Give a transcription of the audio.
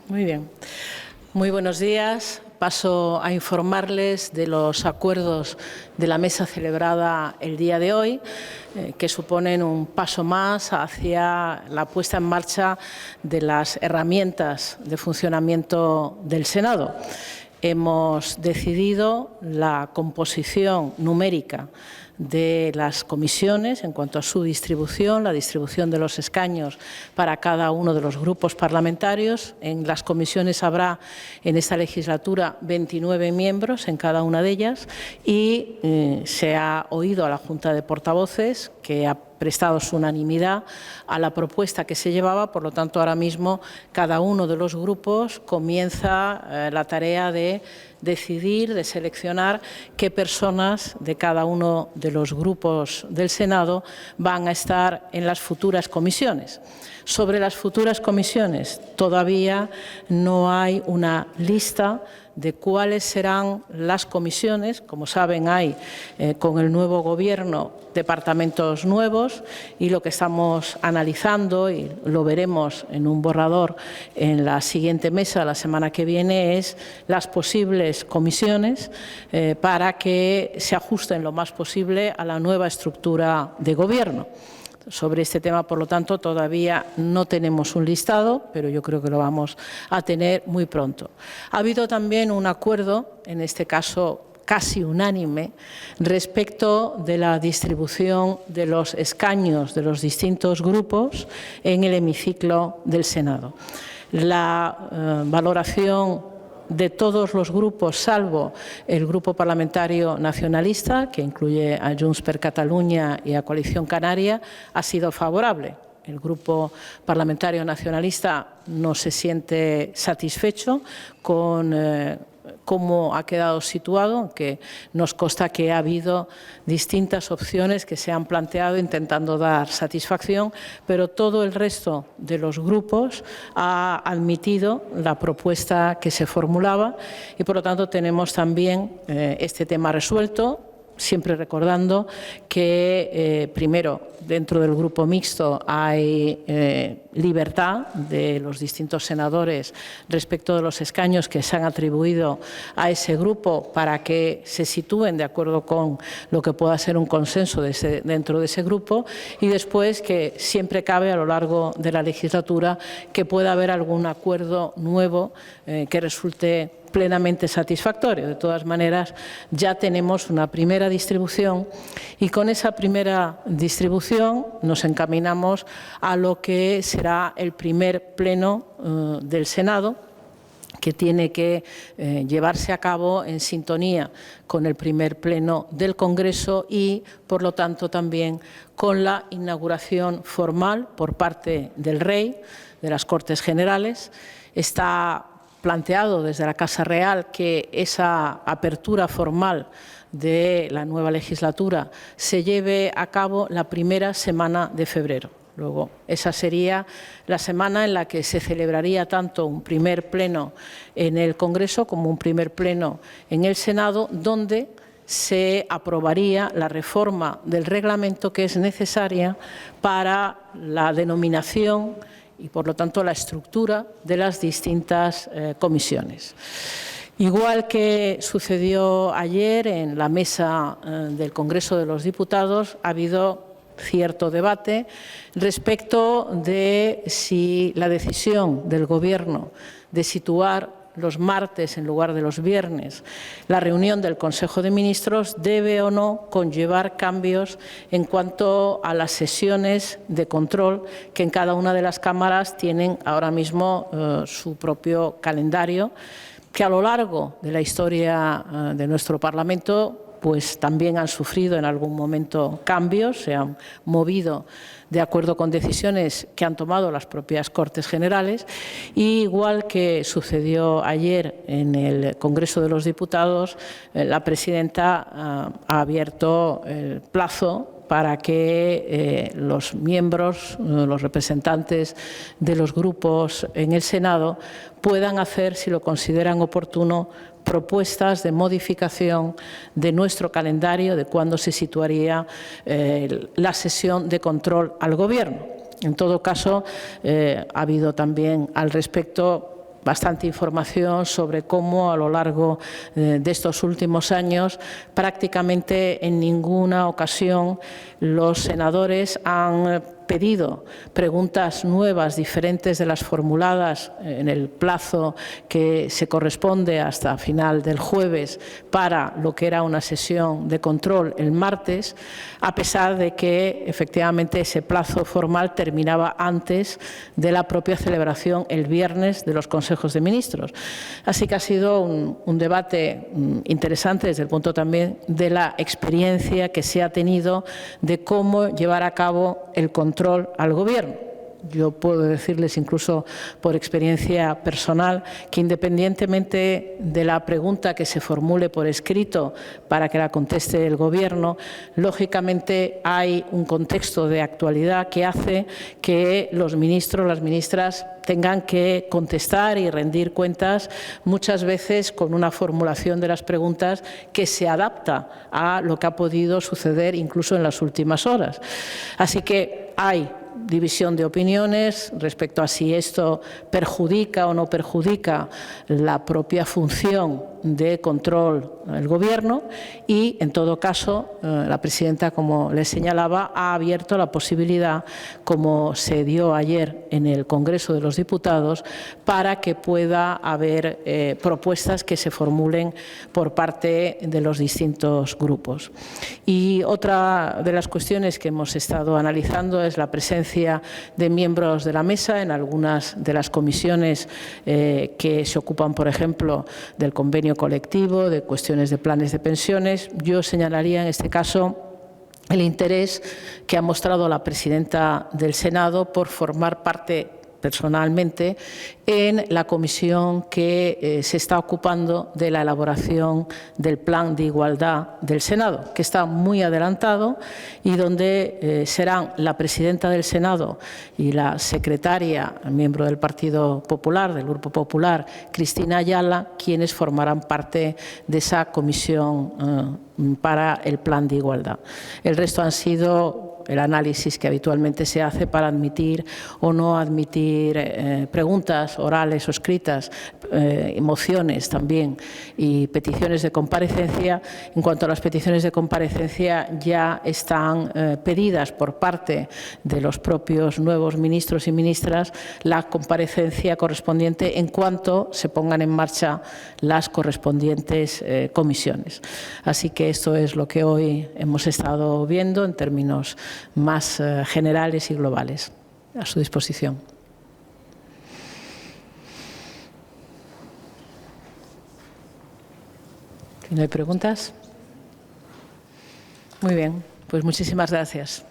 Muy bien. Muy buenos días. Paso a informarles de los acuerdos de la mesa celebrada el día de hoy, que suponen un paso más hacia la puesta en marcha de las herramientas de funcionamiento del Senado. Hemos decidido la composición numérica de las comisiones en cuanto a su distribución, la distribución de los escaños para cada uno de los grupos parlamentarios. En las comisiones habrá en esta legislatura 29 miembros en cada una de ellas y se ha oído a la Junta de Portavoces que ha prestado su unanimidad a la propuesta que se llevaba. Por lo tanto, ahora mismo cada uno de los grupos comienza la tarea de decidir, de seleccionar qué personas de cada uno de los grupos del Senado van a estar en las futuras comisiones. Sobre las futuras comisiones todavía no hay una lista de cuáles serán las comisiones. Como saben, hay con el nuevo Gobierno departamentos nuevos y lo que estamos analizando, y lo veremos en un borrador en la siguiente mesa la semana que viene, es las posibles comisiones para que se ajusten lo más posible a la nueva estructura de Gobierno. Sobre este tema, por lo tanto, todavía no tenemos un listado, pero yo creo que lo vamos a tener muy pronto. Ha habido también un acuerdo, en este caso casi unánime, respecto de la distribución de los escaños de los distintos grupos en el hemiciclo del Senado. La valoración de todos los grupos, salvo el Grupo Parlamentario Nacionalista, que incluye a Junts per Catalunya y a Coalición Canaria, ha sido favorable. El Grupo Parlamentario Nacionalista no se siente satisfecho con cómo ha quedado situado, aunque nos consta que ha habido distintas opciones que se han planteado intentando dar satisfacción, pero todo el resto de los grupos ha admitido la propuesta que se formulaba y, por lo tanto, tenemos también este tema resuelto. Siempre recordando que, primero, dentro del grupo mixto hay libertad de los distintos senadores respecto de los escaños que se han atribuido a ese grupo para que se sitúen de acuerdo con lo que pueda ser un consenso dentro de ese grupo, y después que siempre cabe a lo largo de la legislatura que pueda haber algún acuerdo nuevo que resulte plenamente satisfactorio. De todas maneras, ya tenemos una primera distribución y con esa primera distribución nos encaminamos a lo que será el primer pleno del Senado, que tiene que llevarse a cabo en sintonía con el primer pleno del Congreso y, por lo tanto, también con la inauguración formal por parte del Rey de las Cortes Generales. Está planteado desde la Casa Real que esa apertura formal de la nueva legislatura se lleve a cabo la primera semana de febrero. Luego, esa sería la semana en la que se celebraría tanto un primer pleno en el Congreso como un primer pleno en el Senado, donde se aprobaría la reforma del reglamento que es necesaria para la denominación y, por lo tanto, la estructura de las distintas comisiones. Igual que sucedió ayer en la mesa del Congreso de los Diputados, ha habido cierto debate respecto de si la decisión del Gobierno de situar los martes en lugar de los viernes la reunión del Consejo de Ministros debe o no conllevar cambios en cuanto a las sesiones de control que en cada una de las cámaras tienen ahora mismo su propio calendario, que a lo largo de la historia de nuestro Parlamento pues también han sufrido en algún momento cambios, se han movido de acuerdo con decisiones que han tomado las propias Cortes Generales, y igual que sucedió ayer en el Congreso de los Diputados, la presidenta ha abierto el plazo para que los miembros, los representantes de los grupos en el Senado puedan hacer, si lo consideran oportuno, propuestas de modificación de nuestro calendario, de cuándo se situaría la sesión de control al Gobierno. En todo caso, ha habido también al respecto bastante información sobre cómo a lo largo de estos últimos años prácticamente en ninguna ocasión los senadores han pedido preguntas nuevas, diferentes de las formuladas en el plazo que se corresponde hasta final del jueves para lo que era una sesión de control el martes, a pesar de que efectivamente ese plazo formal terminaba antes de la propia celebración el viernes de los consejos de ministros. Así que ha sido un debate interesante desde el punto también de la experiencia que se ha tenido de cómo llevar a cabo el control al Gobierno. Yo puedo decirles, incluso por experiencia personal, que independientemente de la pregunta que se formule por escrito para que la conteste el Gobierno, lógicamente hay un contexto de actualidad que hace que los ministros, las ministras, tengan que contestar y rendir cuentas muchas veces con una formulación de las preguntas que se adapta a lo que ha podido suceder incluso en las últimas horas. Así que hay división de opiniones respecto a si esto perjudica o no perjudica la propia función de control del Gobierno y, en todo caso, la presidenta, como les señalaba, ha abierto la posibilidad, como se dio ayer en el Congreso de los Diputados, para que pueda haber propuestas que se formulen por parte de los distintos grupos. Y otra de las cuestiones que hemos estado analizando es la presencia de miembros de la mesa en algunas de las comisiones que se ocupan, por ejemplo, del convenio colectivo, de cuestiones de planes de pensiones. Yo señalaría en este caso el interés que ha mostrado la presidenta del Senado por formar parte personalmente en la comisión que se está ocupando de la elaboración del Plan de Igualdad del Senado, que está muy adelantado y donde serán la presidenta del Senado y la secretaria, miembro del Partido Popular, del Grupo Popular, Cristina Ayala, quienes formarán parte de esa comisión para el Plan de Igualdad. El resto han sido el análisis que habitualmente se hace para admitir o no admitir preguntas orales o escritas, mociones también y peticiones de comparecencia. En cuanto a las peticiones de comparecencia, ya están pedidas por parte de los propios nuevos ministros y ministras la comparecencia correspondiente en cuanto se pongan en marcha las correspondientes comisiones. Así que esto es lo que hoy hemos estado viendo en términos más generales y globales. A su disposición. ¿No hay preguntas? Muy bien, pues muchísimas gracias.